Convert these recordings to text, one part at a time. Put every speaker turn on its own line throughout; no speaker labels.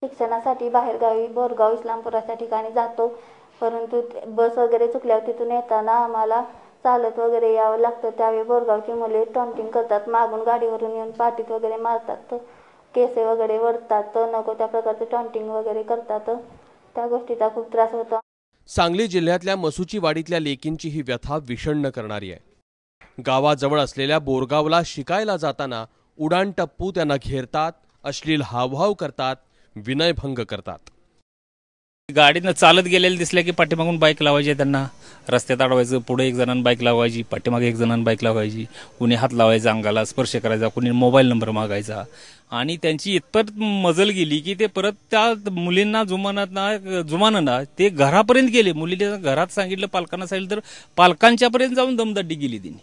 शिक्षणासाठी बाहेरगावी बोरगाव इस्लामपुराच्या ठिकाणी जातो, परंतु बस वगैरे चुकल्यावर तिथून येताना आम्हाला चालत वगैरे यावं लागतं। त्यावेळी बोरगावची मुले टॉन्टिंग करतात, मागून गाडीवरून येऊन पाठीत वगैरे मारतात, केस वगैरे वरतात, नको त्या प्रकारचे टॉन्टिंग वगैरे करतात। त्या गोष्टीचा खूप त्रास होतो।
सांगली जिल्ह्यातल्या मसुचीवाडीतल्या लेकींची ही व्यथा विषण्ण करणारी आहे। गावाजवळ असलेल्या बोरगावला शिकायला जाताना उडाण टप्पू त्यांना घेरतात, अश्लील हावभाव करतात, विनयभंग करतात।
गाडीनं चालत गेलेले दिसले की पाठीमागून बाईक लावायची, त्यांना रस्त्यात अडवायचं, पुढे एक जणांना बाईक लावायची, पाठीमागे एक जणांना बाईक लावायची, कुणी हात लावायचा, अंगाला स्पर्श करायचा, कुणी मोबाईल नंबर मागायचा आणि त्यांची इतपत मजल गेली की ते परत त्या मुलींना जुमानना ते घरापर्यंत गेले। मुलीने घरात सांगितलं, पालकांना सांगितलं, तर पालकांच्यापर्यंत जाऊन दमदाटी गेली त्यांनी।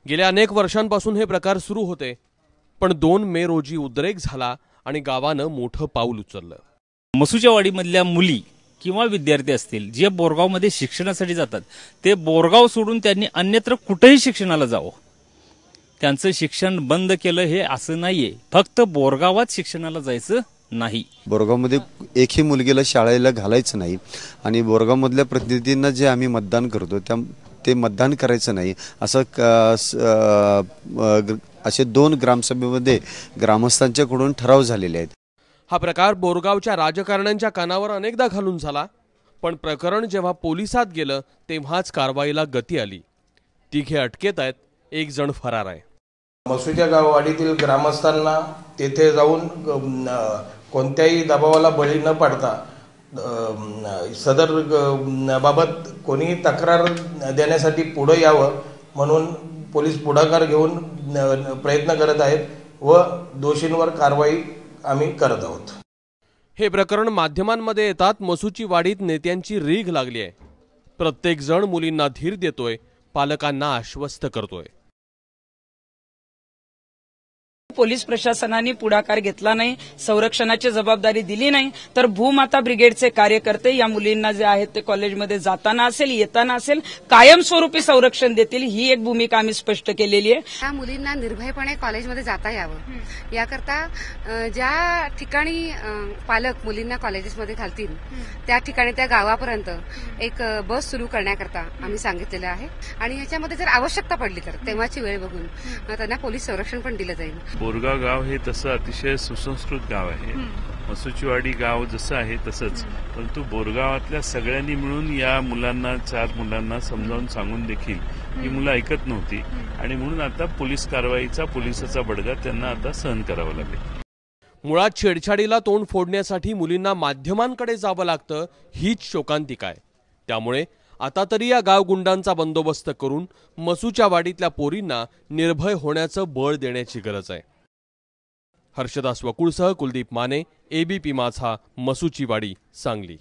गेल्या अनेक वर्षांपासून हे प्रकार सुरू होते, पण 2 मे रोजी उद्रेक झाला आणि गावानं मोठं पाऊल उचललं।
मसुचीवाडीमधल्या मुली किंवा विद्यार्थी असतील जे बोरगावमध्ये शिक्षणासाठी जातात, ते बोरगाव सोडून त्यांनी अन्यत्र कुठेही शिक्षणाला जावं। त्यांचं शिक्षण बंद केलं हे असं नाहीये, फक्त बोरगावात शिक्षणाला जायचं नाही।
बोरगावमध्ये एकही मुलगीला शाळेला घालायचं नाही आणि बोरगावमधल्या प्रतिनिधींना जे आम्ही मतदान करतो ते मतदान करायचं नाही असं असे 2 ग्रामसभेमध्ये ग्रामस्थांच्याकडून ठराव झालेले आहेत।
हा प्रकार बोरगावच्या राजकारण्यांच्या कानावर अनेकदा घालून झाला, पण प्रकरण जेव्हा पोलिसात गेलं तेव्हाच कारवाईला गती आली। तिघे अटकेत आहेत, एक जण फरार आहे।
मसुच्या गाववाडीतील ग्रामस्थांना तेथे जाऊन कोणत्याही दबावाला बळी न पडता सदर बाबत कोणीही तक्रार देण्यासाठी पुढे यावं म्हणून पोलीस पुढाकार घेऊन प्रयत्न करत आहेत व दोषींवर कारवाई आम्ही करत आहोत।
हे प्रकरण माध्यमांमध्ये येतात मसुचीवाडीत नेत्यांची रीघ लागली आहे। प्रत्येक जण मुलींना धीर देतोय, पालकांना आश्वस्त करतोय।
पोलीस प्रशासनाने पुढाकार घेतला नाही, संरक्षणाची जबाबदारी दिली नाही, तर भूमाता ब्रिगेडचे कार्यकर्ते या मुलींना जे आहेत ते कॉलेजमध्ये जाताना असेल, येताना असेल, कायमस्वरूपी संरक्षण देतील, ही एक भूमिका आम्ही स्पष्ट केलेली आहे।
या मुलींना निर्भयपणे कॉलेजमध्ये जाता यावं याकरता ज्या ठिकाणी पालक मुलींना कॉलेजेसमध्ये घालतील त्या ठिकाणी त्या गावापर्यंत एक बस सुरू करण्याकरता आम्ही सांगितलेलं आहे आणि याच्यामध्ये जर आवश्यकता पडली तर तेव्हाची वेळ बघून त्यांना पोलीस संरक्षण पण दिलं जाईल।
बोरगाव गाव हे तसं अतिशय सुसंस्कृत गाव आहे। मसुचीवाडी गाव जसं आहे तसंच, परंतु बोरगावातल्या सगळ्यांनी मिळून या मुलांना 4 मुलांना समजावून सांगून देखील ही मुलं ऐकत नव्हती आणि म्हणून आता पोलीस कारवाईचा पोलिसाचा बडगा त्यांना आता सहन करावा लागेल।
मुळात छेडछाडीला तोंड फोडण्यासाठी मुलींना माध्यमांकडे जावं लागतं, हीच शोकांतिका आहे। त्यामुळे आता तरी या गावगुंडांचा बंदोबस्त करून मसुच्या वाडीतल्या पोरींना निर्भय होण्याचं बळ देण्याची गरज आहे। हर्षदास वकुळसह कुलदीप माने, ABP माझा, मसुचीवाडी, सांगली।